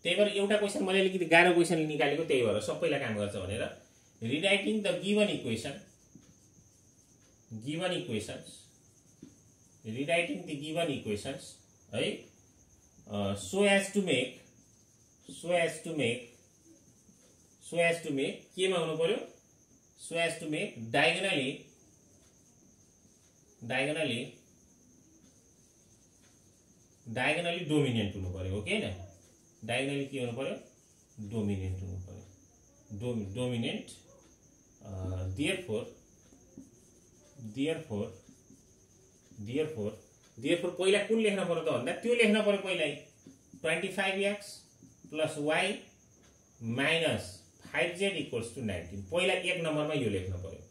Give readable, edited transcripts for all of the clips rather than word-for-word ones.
त्यही भएर एउटा क्वेसन मैले अलिकति गाह्रो क्वेसन निकालेको, त्यही भएर सबैलाई काम गर्छ भनेर। Rewriting the given equation, rewriting the given equations है, सो एज टु मेक केमा हुनु पर्यो, so as to make diagonally dominant हुनु पर्यो, हो कि हैन? डायगोनली के हुनु पर्यो, डोमिनेन्ट हुनु पर्यो, डोमिनेन्ट। देयरफोर पहिला कुन लेख्न पर्यो त भन्दा त्यो लेख्न पर्यो पहिला 25x + y - 5z = 19। पहिला एक नम्बरमा यो लेख्न पर्यो,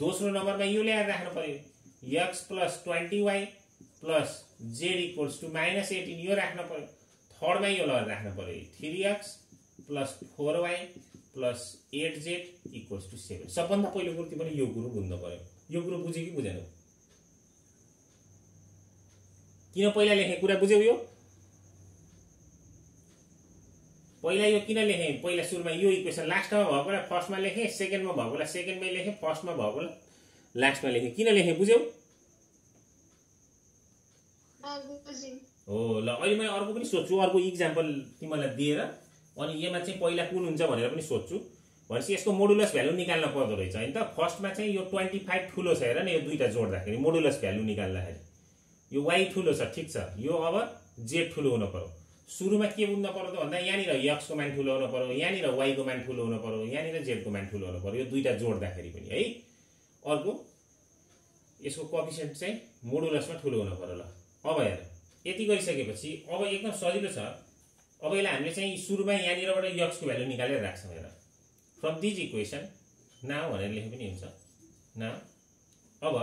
दोस्रो नम्बरमा यो ल्याएर राख्न पर्यो, x + 20y + z = -18 यो राख्न पर्यो। थर्डमा यो लगाएर राख्न पर्यो 3x + 4y + 8z = 7। सबभन्दा पहिलो कुरो तिमीले यो कुरो बुझ्नु पर्यो। यो कुरो बुझ्यो कि बुझेनौ? किन पहिला लेखे कुरा बुझ्यौ? यो पहिला यो किन लेखे? पहिला सुरुमा यो इक्वेसन लास्टमा भएकोलाई फर्स्टमा लेखे, सेकेन्डमा भएकोलाई सेकेन्डमै लेखे, फर्स्टमा भएकोलाई लास्टमा लेखे। किन लेखे बुझ्यौ? हो ल, अहिले मैले अर्को पनि सोध्छु, अर्को इक्जाम्पल तिमीलाई दिएर अनि यसमा चाहिँ पहिला कुन हुन्छ भनेर पनि सोध्छु। भनेपछि यसको मोडुलस भ्यालु निकाल्न पर्दो रहेछ हैन त। फर्स्टमा चाहिँ यो 25 ठुलो छ, हेर न, यो दुईटा जोड्दाखेरि मोडुलस भ्यालु निकाल्दाखेरि यो y ठुलो छ, ठीक छ, यो अब z ठुलो हुन पर्यो। सुरुमा के बुझ्न पर्यो त भन्दा यहाँनिर x को मान ठुलो हुन पर्यो, यहाँनिर y को मान ठुलो हुन पर्यो, यहाँनिर z को मान ठुलो हुन पर्यो, यो दुईटा जोड्दाखेरि पनि है। अर्को यसको कोएफिसिएन्ट चाहिँ मोडुलसमा ठुलो हुन पर्यो। ल अब हेर, यति गरिसकेपछि अब एकदम सजिलो छ। अब यसलाई हामीले चाहिँ सुरुमा यहाँनिरबाट x को भ्यालु निकालेर राख्छौँ। हेर, फ्रम दिस इक्वेसन नाउ भनेर लेखे पनि हुन्छ। नाउ अब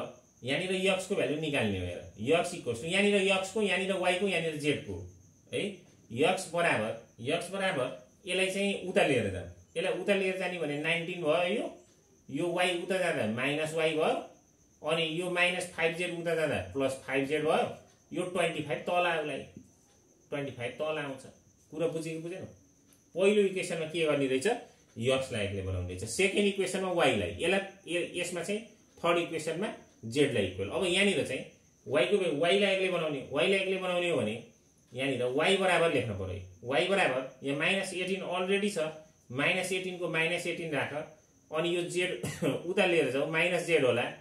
यहाँनिर x को भ्यालु निकाल्ने हो। हेर, x = यहाँनिर x को, यहाँनिर y को, यहाँनिर z को है। x बराबर यसलाई चाहिँ उता लिएर जाऊ, यसलाई उता लिएर जाने भने 19 भयो, यो y उता जाँदा -y भयो, अनि यो -5z उता जाँदा +5z भयो, यो 25 तल आउलाई 25 तल आउँछ। कुरा बुझ्यो कि बुझेन? पहिलो इक्वेसनमा के गर्ने रहेछ, x लाई एक्लै बनाउने रहेछ, सेकेन्ड इक्वेसनमा y लाई, यसमा चाहिँ थर्ड इक्वेसनमा z लाई इक्वल। अब यहाँनिर चाहिँ y लाई एक्लै बनाउने हो भने यहाँनिर y बराबर लेख्न पर्यो। y बराबर यहाँ -18 अलरेडी छ, -18 को -18 राख, अनि यो z उता लिएर जाऊ, -z होला,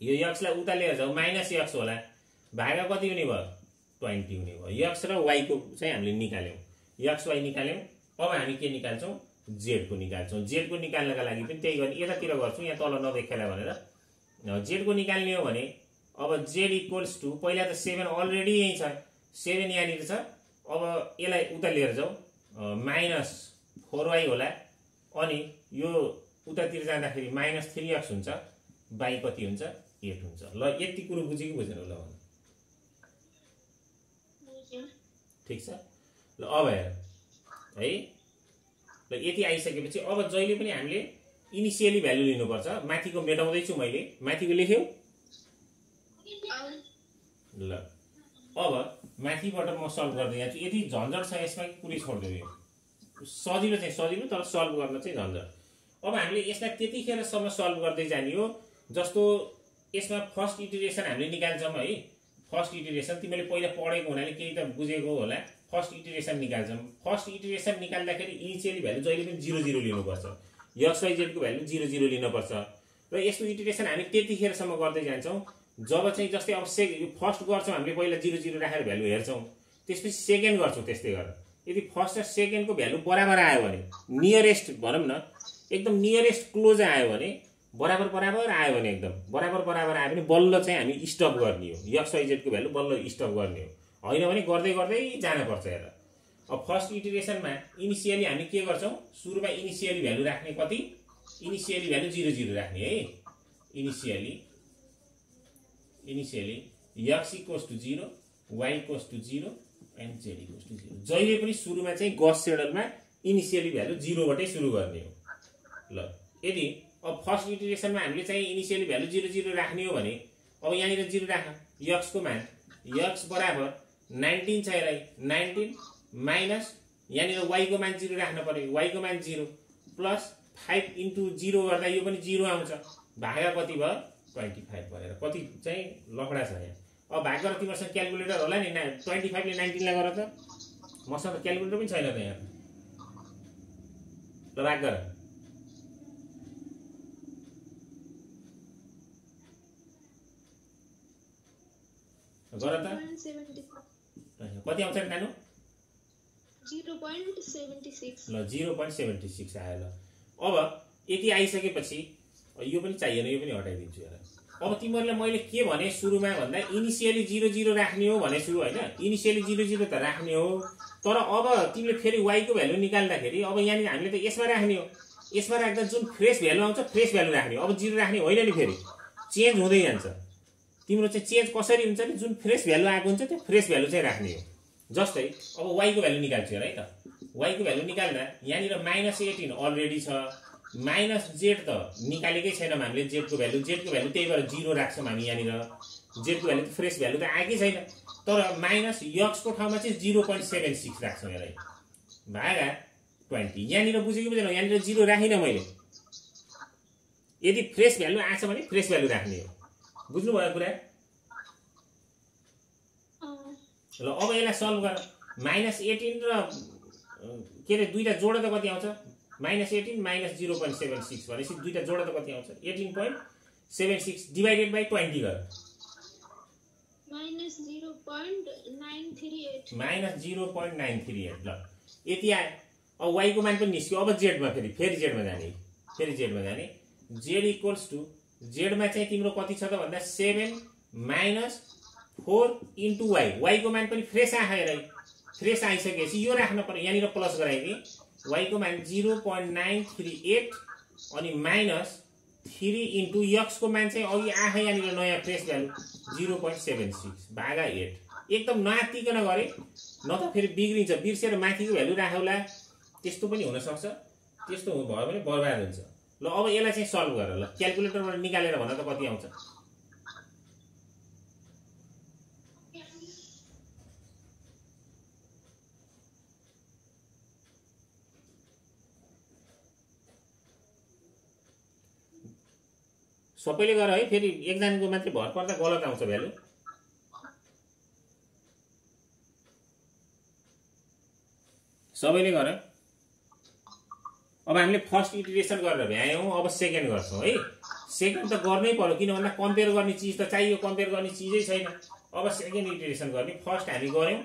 यो x लाई उता लिएर जाऊ, -x होला, भागा कति हुने भयो, 20 हुने भयो। x र y को चाहिँ हामीले निकाल्यौं, x y निकाल्यौं। अब हामी के निकाल्छौं, z को निकाल्छौं। z को निकाल्नका लागि पनि त्यही गर्ने, यतातिर गर्छौं, यहाँ तल नदेखेला भनेर। z को निकाल्ने हो भने अब z = पहिला त 7 अलरेडी यही छ, 7 यहाँनिर छ। अब यसलाई उता लिएर जाऊ, -4y होला, अनि यो उतातिर जाँदाखेरि -3x हुन्छ, y कति हुन्छ, 8 हुन्छ। ल यति कुरो बुझ्यो कि बुझेन? ल ठीक छ। ल अब हेर है, ल यति आइसकेपछि अब जहिले पनि हामीले इनिशियली भ्यालु लिनुपर्छ। माथिको मेटाउँदै छु मैले, माथिको लेख्यौ? ल अब माथिबाट म सल्भ गर्दै जान्छु। यति झन्झट छ यसमा कि पुरै छोड्दियो? यो सजिलो चाहिँ सजिलो, तर सल्भ गर्न चाहिँ झन्झट। अब हामीले यसलाई त्यतिखेरसम्म सल्भ गर्दै जाने हो जस्तो यसमा फर्स्ट इटरेसन हामीले निकाल्छौँ है। फर्स्ट इटरेसन तिमीले पहिला पढेको हुनाले केही त बुझेको होला। फर्स्ट इटरेसन निकाल्छौँ। फर्स्ट इटरेसन निकाल्दाखेरि इनिशियली भ्यालु जहिले पनि 0 0 लिनुपर्छ, x y z को भ्यालु 0 0 लिनुपर्छ। र यस्तो इटरेसन हामी त्यतिखेरसम्म गर्दै जान्छौँ जब चाहिँ जस्तै अब फर्स्ट गर्छौँ हामीले पहिला 0 0 राखेर भ्यालु हेर्छौँ, त्यसपछि सेकेन्ड गर्छौँ। त्यस्तै गरेर यदि फर्स्ट र सेकेन्डको भ्यालु बराबर आयो भने, नियरेस्ट भनौँ न, एकदम नियरेस्ट क्लोज आयो भने, बराबर आयो भने, एकदम बराबर आयो भने बल्ल चाहिँ हामी स्टप गर्ने हो। x y z को भ्यालु बल्ल स्टप गर्ने हो, होइन भने गर्दै गर्दै जानुपर्छ। हेर, अब फर्स्ट इटरेसनमा इनिशियली हामी के गर्छौँ, सुरुमा इनिशियली भ्यालु राख्ने, कति इनिशियली भ्यालु 0 0 राख्ने है। Initially x = 0, y = 0 and z = 0। जहिले पनि सुरुमा चाहिँ गॉस सेडलमा इनिशियली भ्यालु 0 बाटै सुरु गर्ने हो। ल यदि अब फर्स्ट इटरेसनमा हामीले चाहिँ इनिशियली भ्यालु 0 0 राख्ने हो भने अब यहाँनिर 0 राख, x को मान x बराबर 19 छ, यसलाई 19 यहाँनिर y को मान 0 राख्न पर्यो y को मान 0 प्लस 5 × 0 गर्दा यो पनि 0 आउँछ भागा कति भयो 25 भनेर कति चाहिँ लफडा छ यहाँ अब भाग गरेर तिमीसँग क्याल्कुलेटर होला नि 25 ले 19 लाई गर त मसँग त क्याल्कुलेटर पनि छैन त यहाँ ल भाग गर कति आउँछ नि नानु 0.76 ल 0.76 आयो ल अब यति आइसकेपछि यो पनि चाहिएन यो पनि हटाइदिन्छु हेर अब तिमीहरुलाई मैले के भने सुरुमा भन्दा इनिशियली 00 राख्ने हो भने सुरु हैन इनिशियली 00 त राख्ने हो तर अब तिमीले फेरि y को भ्यालु निकाल्दाखेरि अब यहाँ हामीले त यसमा राख्ने हो यसमा राख्दा जुन फ्रेश भ्यालु आउँछ फ्रेश भ्यालु राख्ने हो अब 0 राख्ने होइन नि फेरि चेन्ज हुँदै जान्छ तिम्रो चाहिँ चेन्ज कसरी हुन्छ नि जुन फ्रेश भ्यालु आएको हुन्छ त्यो फ्रेश भ्यालु चाहिँ राख्ने हो जस्तै अब y को भ्यालु निकाल्छु है त y को भ्यालु निकाल्दा यहाँनिर -18 अलरेडी छ -z त निकालेकै छैनौं हामीले z को भ्यालु त्यही भएर 0 राख्छौं हामी यहाँनिर z को भ्यालु त फ्रेश भ्यालु त आएकै छैन तर -x को ठाउँमा चाहिँ 0.76 राख्छौं यसलाई भागा 20 यहाँनिर बुझेको बुझेन यहाँनिर 0 राखिन मैले यदि फ्रेश भ्यालु आछ भने फ्रेश भ्यालु राख्ने हो बुझ्नु भयो कुरा ल अब यसलाई सल्भ गर -18 र के रे दुईटा जोड त कति आउँछ -18 -0.76 भनेपछि दुईटा जोड त कति आउँछ 18.76 डिवाइडेड बाइ 20 गर -0.938 ल यति आयो अब y को मान पनि निस्क्यो अब z मा फेरि z मा जाने z इक्वल्स टु z मा चाहिँ तिम्रो कति छ त भन्दा 7 - 4 * y को मान पनि फ्रेश आएर फ्रेश आइसकेपछि यो राख्न पर्यो यहाँनिर प्लस गराइदिए y को मान 0.938 अनि -3 * x को मान चाहिँ अघि आए यहाँनिर नयाँ फ्रेश भ्यालु 0.76 भागा 8 एकदम नआत्तिकन गरे न त फेरि बिग्रिन्छ बिर्सेर माथिको भ्यालु राखौला त्यस्तो पनि हुन सक्छ त्यस्तो भयो भने बर्बाद हुन्छ ल अब यसलाई चाहिँ सल्भ गर ल क्याल्कुलेटरबाट निकालेर भन त कति आउँछ सबैले गर है फेरि एकजनाको मात्रै भर पर्दा गलत आउँछ भ्यालु सबैले गर अब हामीले फर्स्ट इटरेसन गरेर भ्यायौं अब सेकेन्ड गर्छौं है सेकेन्ड त गर्नै पर्यो किन भन्दा कम्पेयर गर्ने चीज त चाहियो कम्पेयर गर्ने चीजै छैन अब सेकेन्ड इटरेसन गर्ने फर्स्ट हामी गर्यौं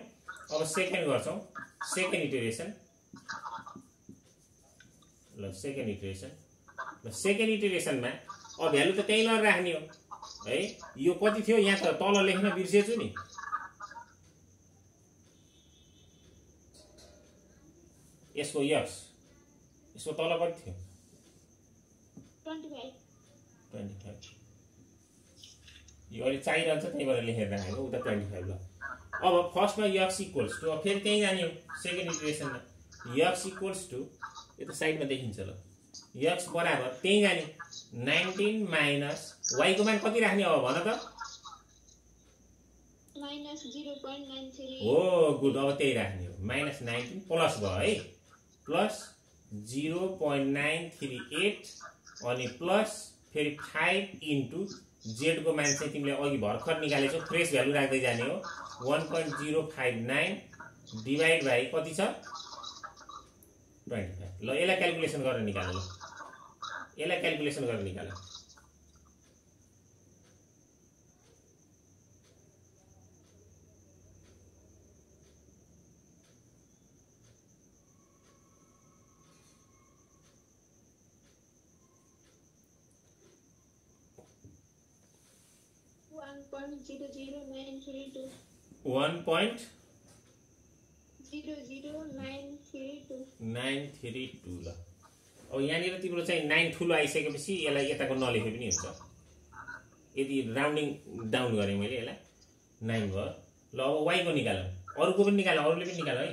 अब सेकेन्ड गर्छौं सेकेन्ड इटरेसन ल सेकेन्ड इटरेसनमा अब भ्यालु त त्यही लर राख्ने हो है यो कति थियो यहाँ त तल लेख्न बिर्सेछु नि यसको x यसको तल कति थियो 25 यो अहिले चाहिरहन्छ त्यही भएर लेखेर राखेको उता 25 ल अब फर्स्टमा x इक्वल्स टु अब फेरि त्यही जाने हो सेकेन्ड इटरेसनमा x इक्वल्स टु यो त साइडमा देखिन्छ ल x बराबर त्यही जाने 19 - y को मान कति राख्ने अब भन त -0.93 हो गुड अब त्यही राख्ने हो -19 प्लस भयो है प्लस 0.938 अनि प्लस फेरि 5 * z को मान चाहिँ तिमीले अघि भर्खर निकालेछौ फ्रेश भ्यालु राख्दै जाने हो 1.059 डिवाइड बाइ कति छ 25 ल यसलाई क्याल्कुलेसन गरेर निकाल ल यसलाई क्याल्कुलेसन गरेर निकाल 1.00932 ल अब यहाँनिर तिम्रो चाहिँ 9 ठुलो आइसकेपछि यसलाई यताको नलेखे पनि हुन्छ यदि राउन्डिङ डाउन गरे मैले यसलाई 9 भयो ल अब y को निकाल अरुको पनि निकाल अरुले पनि निकाल है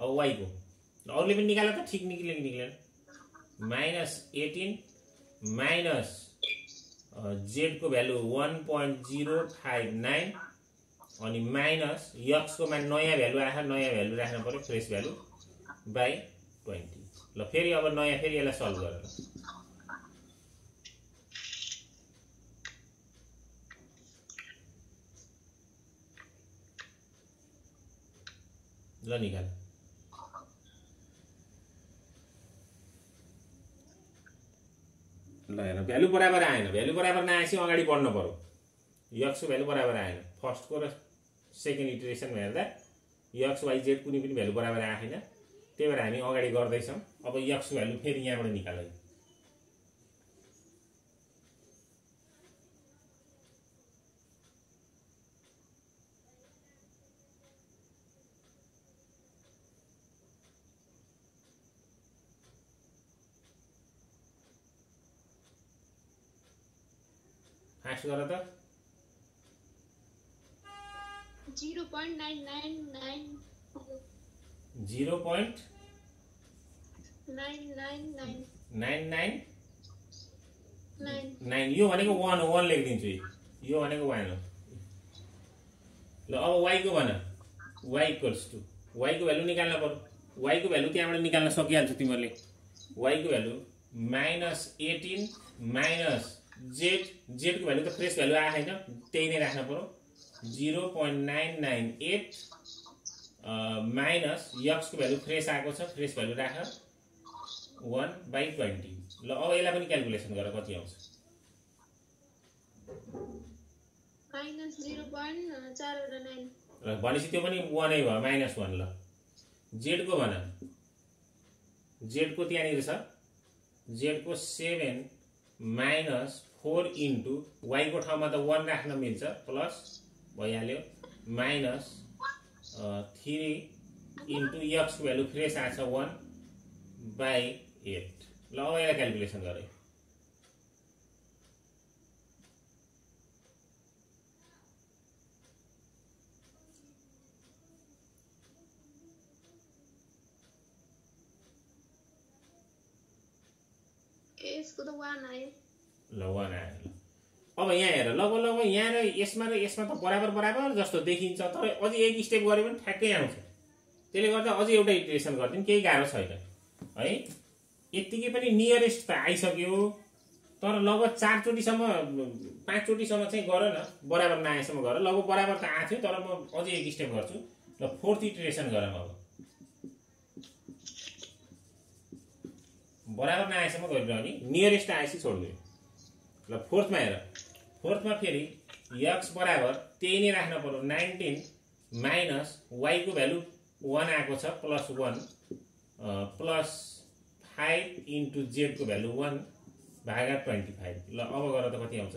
अब y को अरुले पनि निकाल त ठीक निक्लेन -18 माइनस z को भ्यालु 1.059 अनि माइनस x को मान नयाँ भ्यालु आयो, नयाँ भ्यालु राख्नु पर्यो फ्रेस भ्यालु बाई 20। ल फेरि अब नयाँ फेरि यसलाई सल्भ गरेर ल निकाल। ल हेर भ्यालु बराबर आएन, भ्यालु बराबर नआएपछि अगाडि बढ्नु पर्यो। x को भ्यालु बराबर आएन, फर्स्ट को र सेकेन्ड इटरेसनमा हेर्दा x y z कुनै पनि भ्यालु बराबर आएन, त्यही भएर हामी अगाडि गर्दैछौँ। अब x को भ्यालु फेरि यहाँबाट निकाल्दै फास्ट गर त। 0.999 0.999 यो भनेको 1 हो, 1 लेखिदिन्छु, यो भनेको 1 हो। ल अब y को भन, y इक्वल्स टु y को भ्यालु निकाल्न पर्यो। y को भ्यालु त्यहाँबाट निकाल्न सकिहाल्छ तिमीहरूले। y को भ्यालु -18 माइनस z को भ्यालु त फ्रेस भ्यालु आएको छैन, त्यही नै राख्न पर्यो। 0.998 माइनस x को भ्यालु फ्रेस आएको छ, फ्रेस भ्यालु राख 1/20। ल अब यसलाई पनि क्याल्कुलेसन गर कति आउँछ। -0.489 भनेपछि त्यो पनि 1 नै भयो, -1। ल z को भन, z को त्यहाँनिर छ, z को 7 माइनस 4 इन्टु y को ठाउँमा त 1 राख्न मिल्छ, प्लस भइहाल्यो माइनस 3 इन्टु x को भ्यालु फ्रेस आछ 1/8। ल अब यसलाई क्याल्कुलेसन गरे। यसको त 1 आयो। ल 1 आयो। ल अब यहाँ हेर, लगभग यहाँ र यसमा त बराबर बराबर जस्तो देखिन्छ, तर अझै एक स्टेप गऱ्यो भने ठ्याक्कै आउँछ। त्यसले गर्दा अझै एउटा इटरेसन गरिदिनु, केही गाह्रो छैन है। यतिकै पनि नियरेस्ट त आइसक्यो, तर लगभग 4 चोटिसम्म 5 चोटिसम्म चाहिँ गर न, बराबर नआएसम्म गर। लगभग बराबर त आएको थियो, तर म अझै एक स्टेप गर्छु। ल फोर्थ इटरेसन गर। अब बराबर नआएसम्म गरिरहने, नियरेस्ट आएपछि छोड्दियो। ल फोर्थमा हेर, फोर्थमा फेरि x बराबर त्यही नै राख्न पर्यो, 19 माइनस y को भ्यालु 1 आएको छ, प्लस 1 प्लस 5 इन्टु z को भ्यालु 1 भागा 25। ल अब गर त कति आउँछ।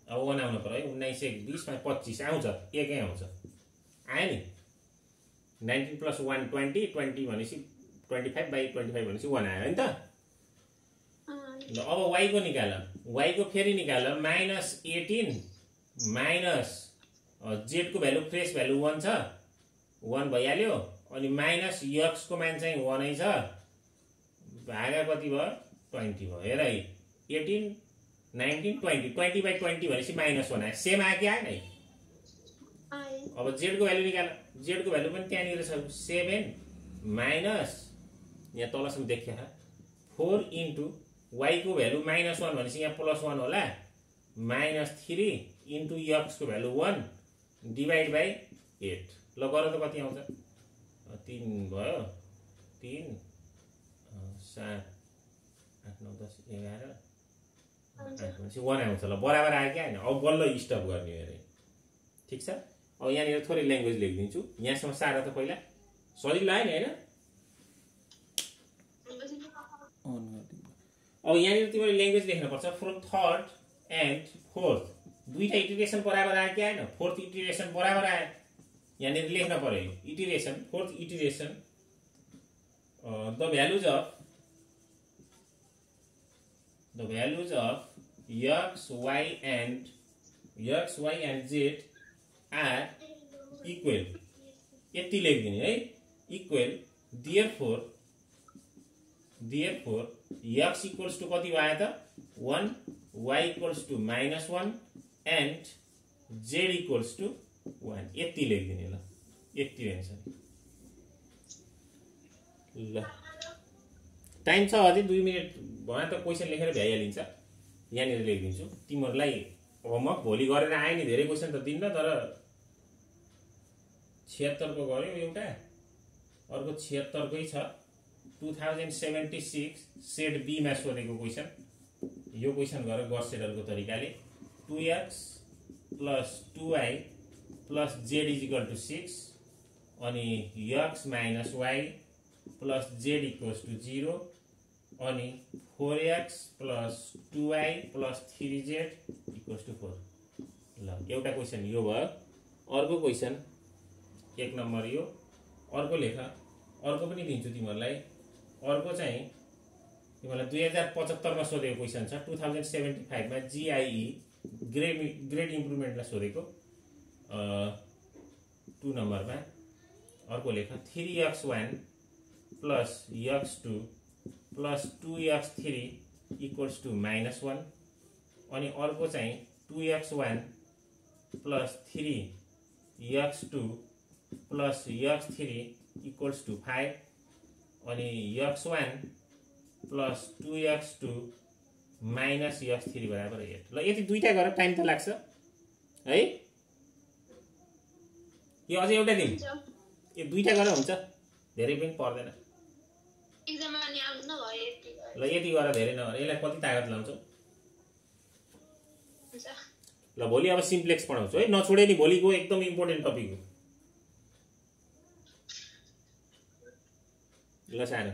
अब 1 आउनु पर्यो है, 1920 मा 25 आउँछ, एकै आउँछ, आयो नि। 19 प्लस 1 20, 20 भनेपछि 25/25 भनेपछि 1 आयो नि त। ल अब y को निकाल, y को फेरि निकाल, -18 माइनस z को भ्यालु फ्रेस भ्यालु 1 छ, 1 भइहाल्यो, अनि माइनस x को मान चाहिँ 1 नै छ, भागा कति भयो 20 भयो। हेर है 18 19 20 20/20 भनेपछि -1 आयो, सेम आयो कि आएन है। अब z को भ्यालु निकाल, z को भ्यालु पनि त्यहाँनिर छ, 7 माइनस यहाँ तलसम्म देखिया 4 इन्टु y को भ्यालु -1 भनेपछि यहाँ +1 होला, -3 इन्टु x को भ्यालु 1 डिभाइड बाई 8। ल गर त कति आउँछ। 3 भयो, 3 7 8 9 10 11 भनेपछि 1 आउँछ। ल बराबर आयो कि आएन। अब बल्ल स्टप गर्ने अरे, ठिक छ। अब यहाँनिर थोरै ल्याङ्ग्वेज लेखिदिन्छु, यहाँसम्म सारा त पहिला सजिलो आयो नि होइन। अब यहाँनिर तिमीले ल्याङ्ग्वेज लेख्नुपर्छ, फ्रम थर्ड एन्ड फोर्थ दुईटा इटिरेसन बराबर आयो कि आएन। फोर्थ इटिरेसन बराबर आयो, यहाँनिर लेख्न पर्यो iteration, fourth iteration the values of x, y and z are equal, यति लेखिदिने है, equal. Therefore x equals to कति भयो त 1 y equals to -1 and z equals to 1 यति लेखिदिने ल यति एन्सर ल टाइम छ अझै 2 मिनेट भए त क्वेसन लेखेर भ्याइहालिन्छ यहाँनिर लेखिदिन्छु तिमीहरूलाई होमवर्क भोलि गरेर आए नि धेरै क्वेसन त दिन्न तर 76 को गर्यो एउटा अर्को 76 कै छ 2076 सेट बी मा सोधेको क्वेसन यो क्वेसन गरेर गॉस सेडलको तरिकाले 2x + 2y + z = 6 अनि x - y + z = 0 अनि 4x + 2y + 3z = 4 ल एउटा क्वेसन यो भयो अर्को क्वेसन एक नम्बर यो अर्को लेख अर्को पनि दिन्छु तिमीहरूलाई अर्को चाहिँ तिमीलाई 2075 मा सोधेको क्वेसन छ 2075 मा जीआईई ग्रेड इम्प्रुभमेन्टलाई सोधेको 2 नम्बरमा अर्को लेख 3x1 + x2 + 2x3 = -1 अनि अर्को चाहिँ 2x1 + 3x2 + x3 = 5 अनि x1 + 2x2 - x3 = 8 ल यति दुईटा गरेर टाइम त लाग्छ है यो अझै एउटा दिन यो दुईटा गरेर हुन्छ धेरै पनि पर्दैन एक्जाममा नि आउनु न भयो यति ल यति गरेर धेरै नगरे यसलाई कति तागत लाउँछौ हुन्छ ल भोलि अब सिम्प्लेक्स पढाउँछु है नछोडे नि भोलिको एकदम इम्पोर्टेन्ट टपिक हो ल सानो